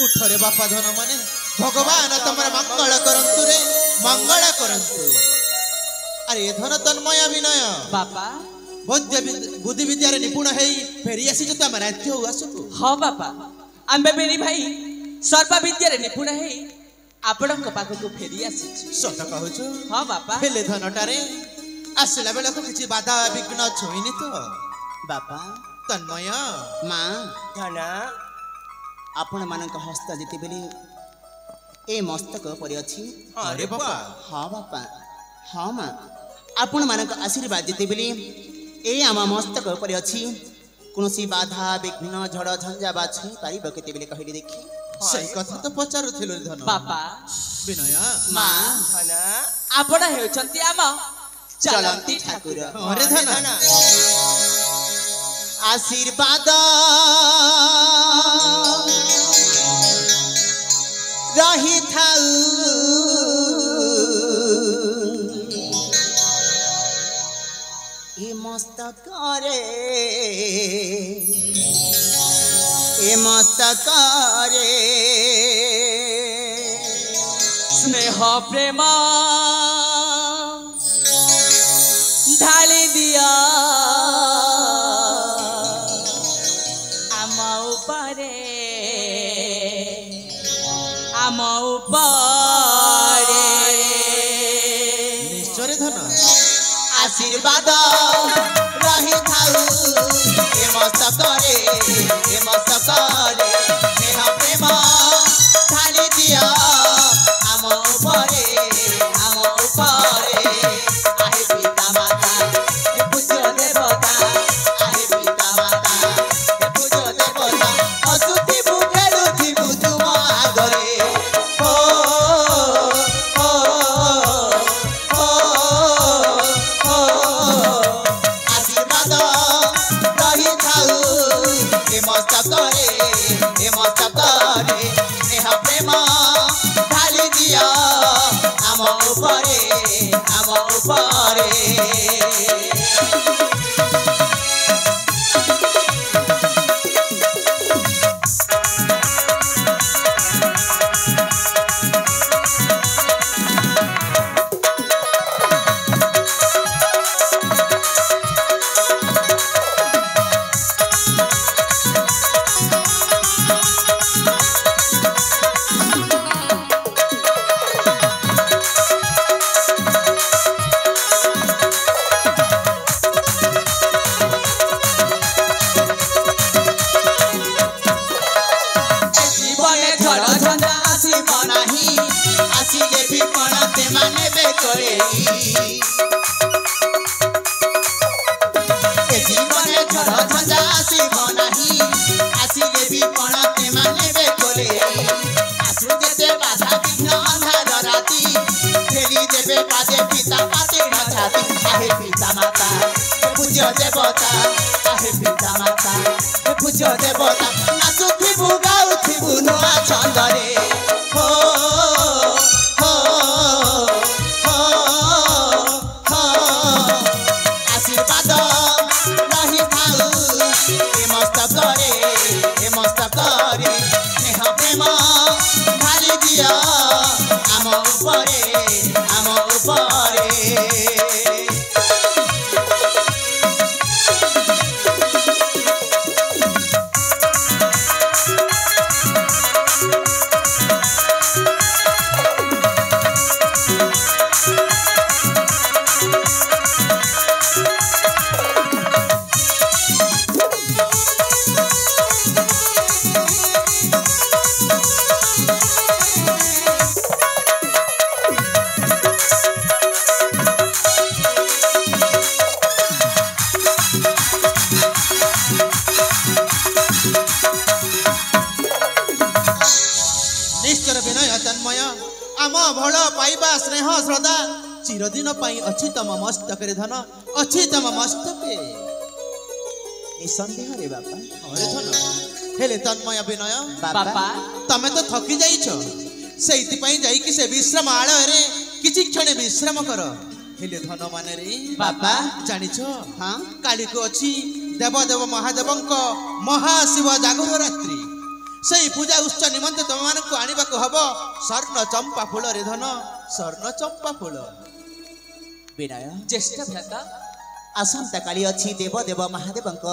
उठरे बापा धन माने भगवान तमर मंगल करंतु रे मंगल करंतु। अरे धन तन्मय विनय बापा बुद्धि विद्या रे निपुण हेई फेरी आसी जत हम राज्य उआसु। हाँ बापा आम्बे बेनी भाई सर्व विद्या रे निपुण हेई आपणक पाखकु फेरी आसी। सत कहूछु। हाँ बापा हेले धनटारे आसला बेला को किछि बाधा विघ्न छोइनी तो बापा तन्मय माँ धन आपण मानक हस्त जिते बेले ए मस्तक परि अछि। अरे बापा हाँ बापा हाँ माँ आपण मानक आशीर्वाद जिते बेले ए आम मस्तक परि अछि कोनोसी बाधा विघ्न झड़ झंझा बाछि पारिब केते बेले कहिली देखि। सही कथा तो पचारुथिलो धन बापा विनय माँ धन आपण हेउचंती आम चलंती ठाकुर। अरे धन आशीर्वाद रही थाऊ ए मस्तक रे ए मस्तक रे स्नेह प्रेम ढाली दिया आम उपरे आम उपरे निश्चय धन आशीर्वाद रही थाऊ ए मस्तक रे स्नेह प्रेम ढाली दिया आम उपरे आहे पिता माता ए पूज्य देवता आहे पिता माता ए पूज्य देवता असुति बुझेलु थी बुझुम आगरे हो हो हो हो आशीर्वाद रही थाऊ ए मस्तक रे स्नेह प्रेम ढाली दिया आम उपरे पूज्य देवता आहे पिता माता ए पूज्य देवता नाचुथिबु गाउथिबु नुआ छंदरे हो हो हो हो आशीर्वाद रही थाऊ ए मस्तक रे स्नेह प्रेम ढाली दिया आम उपरे आम भल पाइबा स्नेह श्रद्धा चिरदिन पाई अछि तम मस्तक रे धन अछि तम मस्तक निसंदेह रे बापा। अरे धन हेले तन्मय विनय बापा तमे तो थकी जाइछ सेइति पई जाई कि से विश्राम आळ रे किछि क्षण विश्राम कर। हेले धन माने रे बापा जानिछ हाँ काली को अछि देवदेव महादेवंक महाशिव जागर रात्रि सेई पूजा उत्सव निमंते तुम मानक आनिबाको हबो स्वर्ण चंपा फूल रे धन स्वर्ण चंपा फूल। विनय ज्येष्ठ भ्राता आसंता काली अछि देव देव महादेवंक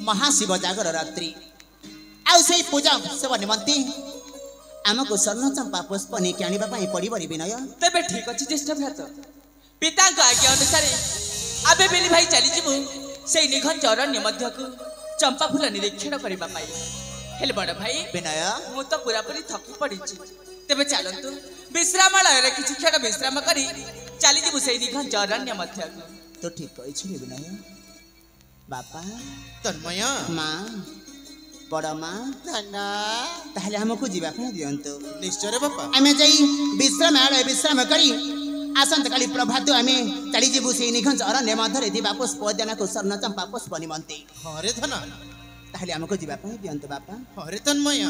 महाशिव जागर रात्रि आउ सेई पूजा उत्सव निमंते आमको स्वर्ण चंपा पुष्प नेकी आनिबा पई पड़िबो रे विनय। तेबे ठीक अछि ज्येष्ठ भ्राता पिता को आज्ञा अनुसार आबे बेली भाई चली जिबु सेई निघंच अरण्य मध्यकु चंपा फूल निरीक्षण करबा पाई। हेले बड़ भाई विनय मु तो पूरा पूरी थकी पड़िछि तेबे चलंतु विश्रामालय रे किछि क्षण विश्राम करी चली जिबु सेई निघंच अरण्य मध्यकु। तो ठीक कहिछि रे विनय। बापा तन्मय माँ बड़ माँ धना ताहले हमको जीवा पे दियंतो। निश्चय रे बापा आमे जाई विश्राम करी आसंत काली प्रभात आमे चली जीवु सेई निघंच अरण्य मध्यरे दिबा पुष्प उद्यान को स्वर्ण चंपा पुष्प निमंते। हरे धना ताहले हमको जीवा पे दियंतो बापा। हरे तन्मय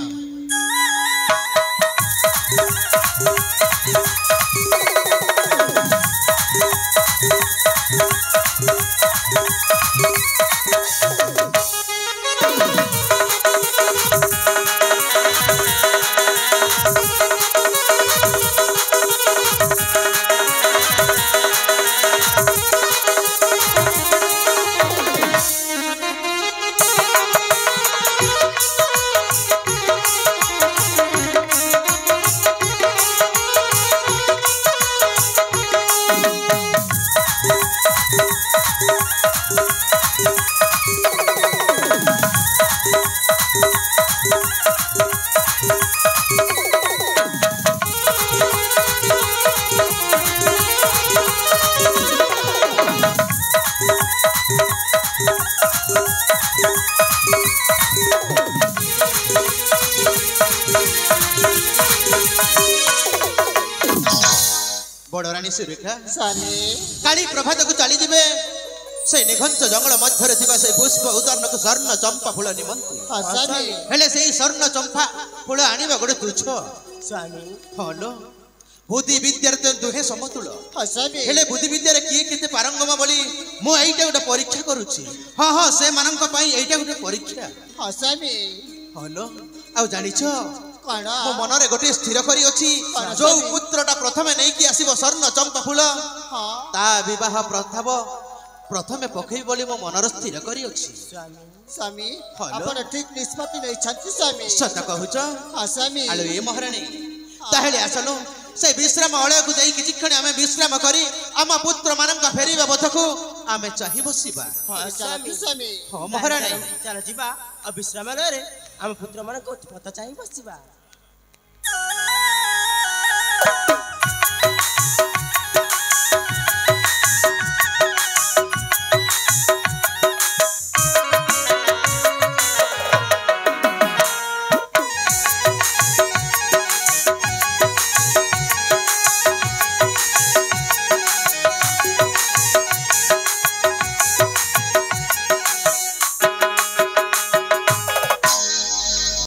बड़रानी सुरेखा स्वामी काली प्रभात को चली जिबे से निघंच जंगल मध्यरे थिबा से पुष्प उदान को स्वर्ण चंपा फूल निमंते। स्वामी हेले सेई स्वर्ण चंपा फूल आनिबा गोटे तुच्छ स्वामी हलो बुद्धि विद्यार तो दुहे समतुल स्वामी हेले बुद्धि विद्यार किए केते पारंगम बोली मु एइटा गोटे परीक्षा करूची। हां हां से मानक पई एइटा गोटे परीक्षा स्वामी हलो आ जानिछो कण मो मनरे गोटे स्थिर करी अछि जो पुत्रटा प्रथमे नै कि आसीबो स्वर्ण चंपा फूल हां ता विवाह प्रथाव प्रथमे पखई बोली मो मनर स्थिर करी अछि। स्वामी स्वामी हेलो। आपण ठीक निष्पत्ति नै छथि स्वामी। सत कहूच स्वामी आलो ए महारानी ताहेले आसलो से विश्राम अळय को जाई किछि क्षण आमे विश्राम करी आम पुत्र मानक फेरिबा पथकु आमे चाहि बसिबा। स्वामी स्वामी हो महारानी चल जीवा अब विश्रामालय रे हम पुत्र मन को पता चाहिए बसिबा।